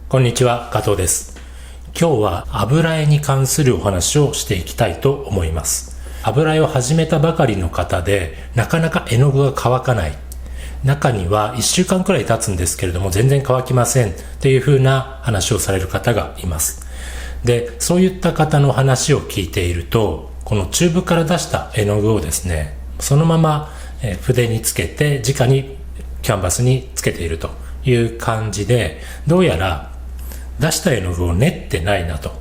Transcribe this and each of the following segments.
こんにちは、加藤です。今日は油絵に関するお話をしていきたいと思います。油絵を始めたばかりの方で、なかなか絵の具が乾かない。中には1週間くらい経つんですけれども、全然乾きませんっていう風な話をされる方がいます。で、そういった方の話を聞いていると、このチューブから出した絵の具をですね、そのまま筆につけて直にキャンバスにつけているという感じで、どうやら出した絵の具を練ってないなと、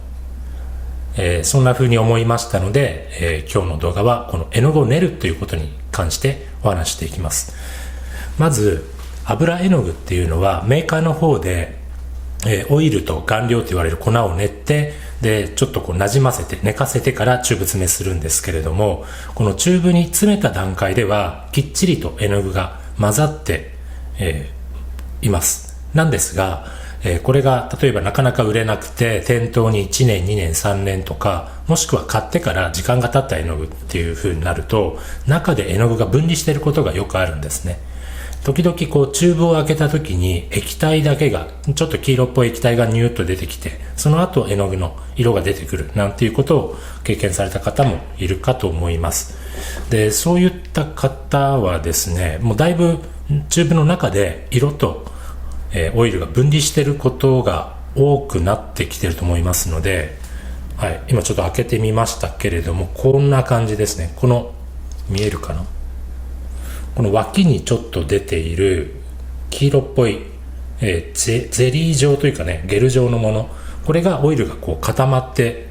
そんな風に思いましたので、今日の動画はこの絵の具を練るということに関してお話していきます。まず油絵の具っていうのはメーカーの方でオイルと顔料と言われる粉を練って、でちょっと馴染ませて寝かせてからチューブ詰めするんですけれども、このチューブに詰めた段階ではきっちりと絵の具が混ざって、いますなんですが、これが例えばなかなか売れなくて店頭に1年2年3年とか、もしくは買ってから時間が経った絵の具っていう風になると、中で絵の具が分離していることがよくあるんですね。時々チューブを開けた時に液体だけが、ちょっと黄色っぽい液体がニューッと出てきて、その後絵の具の色が出てくるなんていうことを経験された方もいるかと思います。で、そういった方はですね、もうだいぶチューブの中で色とオイルが分離していることが多くなってきていると思いますので、はい、今ちょっと開けてみましたけれども、こんな感じですね。見えるかな、この脇にちょっと出ている黄色っぽい、ゼリー状というかね、ゲル状のもの、これがオイルが固まって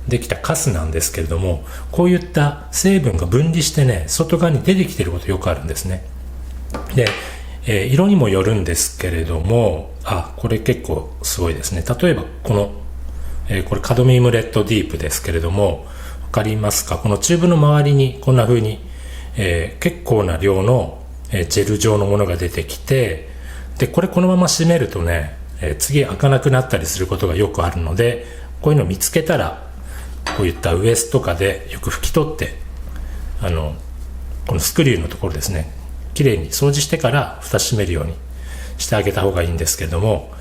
できたカスなんですけれども、こういった成分が分離してね、外側に出てきていることよくあるんですね。で、色にもよるんですけれども、これ結構すごいですね。例えばこれカドミウムレッドディープですけれども、わかりますか？このチューブの周りにこんな風に結構な量のジェル状のものが出てきて、でこのまま締めるとね、次開かなくなったりすることがよくあるので、こういうのを見つけたらこういったウエスとかでよく拭き取って、このスクリューのところですね、きれいに掃除してから蓋閉めるようにしてあげた方がいいんですけれども、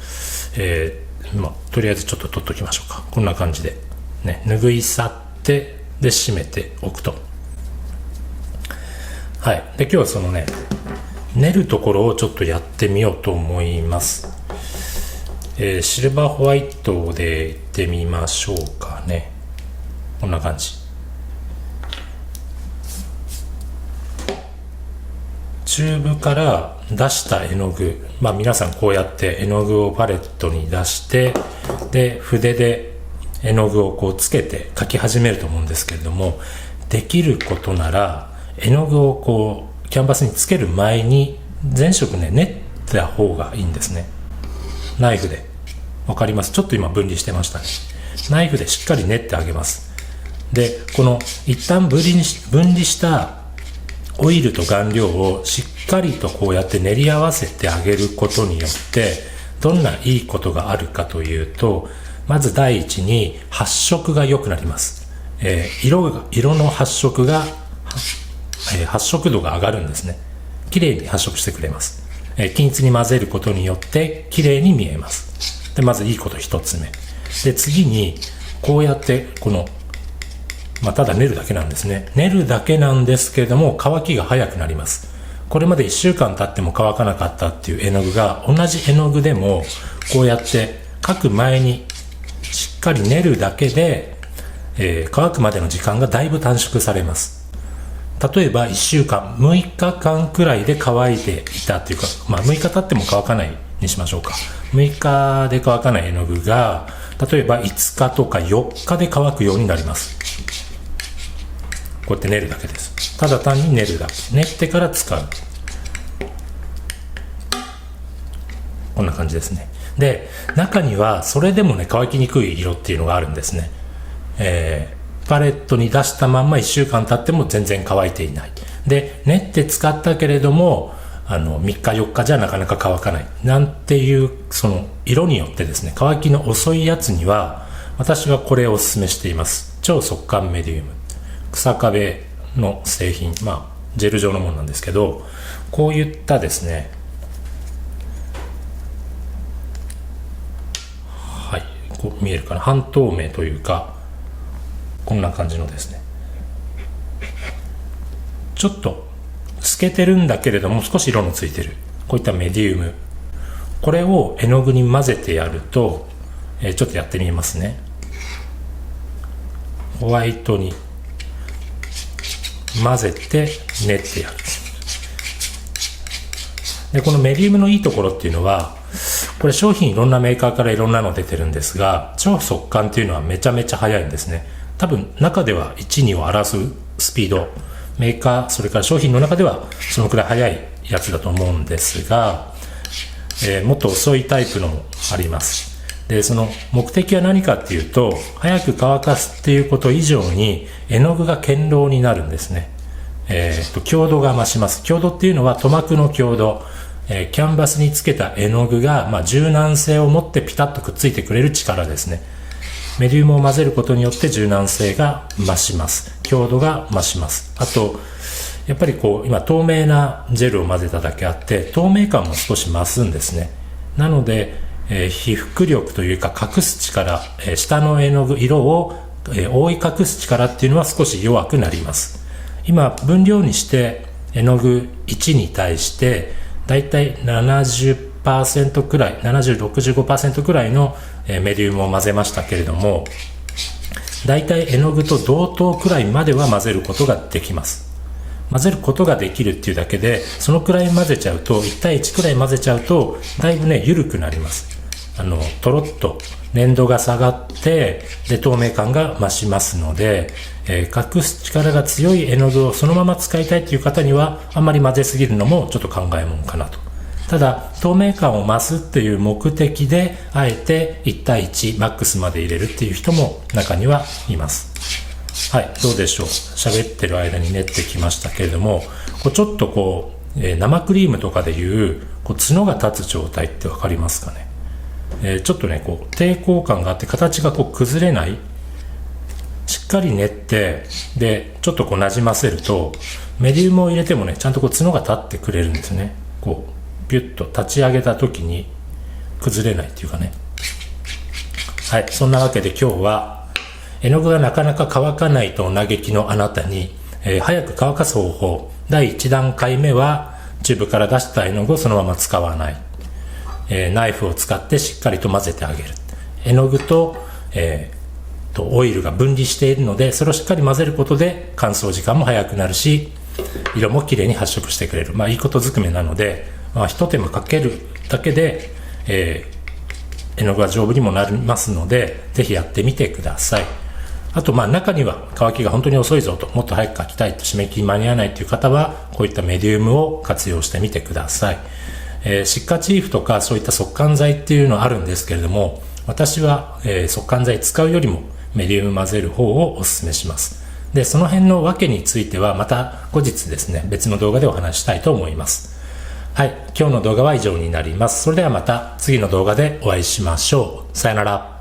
とりあえずちょっと取っときましょうか。こんな感じでね、拭い去ってで閉めておくと。はい。で、今日はそのね、練るところをちょっとやってみようと思います。シルバーホワイトでいってみましょうかね。こんな感じ。チューブから出した絵の具、皆さんこうやって絵の具をパレットに出して、で筆で絵の具をつけて描き始めると思うんですけれども、できることなら絵の具をキャンバスにつける前に全色ね、練った方がいいんですね。ナイフで、わかります？ちょっと今分離してましたね。ナイフでしっかり練ってあげます。で、一旦分離したオイルと顔料をしっかりとこうやって練り合わせてあげることによって、どんないいことがあるかというと、まず第一に発色が良くなります。色の発色度が上がるんですね。綺麗に発色してくれます。均一に混ぜることによって綺麗に見えます。で、まずいいこと一つ目。で、次にこうやってただ練るだけなんですね。練るだけなんですけれども、乾きが早くなります。これまで1週間経っても乾かなかったっていう絵の具が、同じ絵の具でもこうやって描く前にしっかり練るだけで、乾くまでの時間がだいぶ短縮されます。例えば1週間、6日間くらいで乾いていたっていうか、6日経っても乾かないにしましょうか。6日で乾かない絵の具が、例えば5日とか4日で乾くようになります。こうやって練るだけです。ただ単に練るだけ。練ってから使う。こんな感じですね。で、中にはそれでもね、乾きにくい色っていうのがあるんですね。パレットに出したまんま1週間経っても全然乾いていない。で、練って使ったけれども、3日4日じゃなかなか乾かない。なんていう、その色によってですね、乾きの遅いやつには、私はこれをお勧めしています。超速乾メディウム。草壁の製品、ジェル状のものなんですけど、こういったですね、こう見えるかな、半透明というか、こんな感じのですね、ちょっと透けてるんだけれども少し色のついてる、こういったメディウム、これを絵の具に混ぜてやると、ちょっとやってみますね。ホワイトに混ぜて練ってやる。でこのメディウムのいいところっていうのは、これ商品いろんなメーカーからいろんなの出てるんですが、超速乾っていうのはめちゃめちゃ速いんですね。多分中では1、2を争うスピード、メーカーそれから商品の中ではそのくらい速いやつだと思うんですが、もっと遅いタイプのもあります。でその目的は何かっていうと、早く乾かすっていうこと以上に絵の具が堅牢になるんですね。強度が増します。強度っていうのは塗膜の強度、キャンバスにつけた絵の具が、柔軟性を持ってピタッとくっついてくれる力ですね。メディウムを混ぜることによって柔軟性が増します。強度が増します。あとやっぱりこう今透明なジェルを混ぜただけあって透明感も少し増すんですね。なので、被覆力というか隠す力、下の絵の具色を、覆い隠す力っていうのは少し弱くなります。今分量にして絵の具1に対してだいたい 70% くらい 70-65% くらいのメディウムを混ぜましたけれども、だいたい絵の具と同等くらいまでは混ぜることができます。混ぜることができるっていうだけで、そのくらい混ぜちゃうと、1対1くらい混ぜちゃうとだいぶね緩くなります。とろっと粘度が下がってで透明感が増しますので、隠す力が強い絵の具をそのまま使いたいという方にはあんまり混ぜすぎるのもちょっと考えもんかなと。ただ透明感を増すっていう目的であえて1対1マックスまで入れるっていう人も中にはいます。はい、どうでしょう。喋ってる間に練ってきましたけれども、ちょっとこう、生クリームとかでいう角が立つ状態って分かりますかね。ちょっとねこう抵抗感があって形がこう崩れない、しっかり練ってでちょっとこうなじませるとメディウムを入れてもねちゃんとこう角が立ってくれるんですね。こうビュッと立ち上げた時に崩れないっていうかね。はい、そんなわけで今日は絵の具がなかなか乾かないとお嘆きのあなたに、早く乾かす方法、第1段階目はチューブから出した絵の具をそのまま使わない、ナイフを使ってしっかりと混ぜてあげる。絵の具と、オイルが分離しているので、それをしっかり混ぜることで乾燥時間も早くなるし、色もきれいに発色してくれる。いいことずくめなので、一手間かけるだけで、絵の具が丈夫にもなりますので、ぜひやってみてください。あと中には乾きが本当に遅いぞと、もっと早く乾きたいと、締め切り間に合わないという方はこういったメディウムを活用してみてください。シッカチーフとかそういった速乾剤っていうのはあるんですけれども、私は、速乾剤使うよりもメディウム混ぜる方をお勧めします。でその辺の訳についてはまた後日ですね、別の動画でお話したいと思います。はい、今日の動画は以上になります。それではまた次の動画でお会いしましょう。さよなら。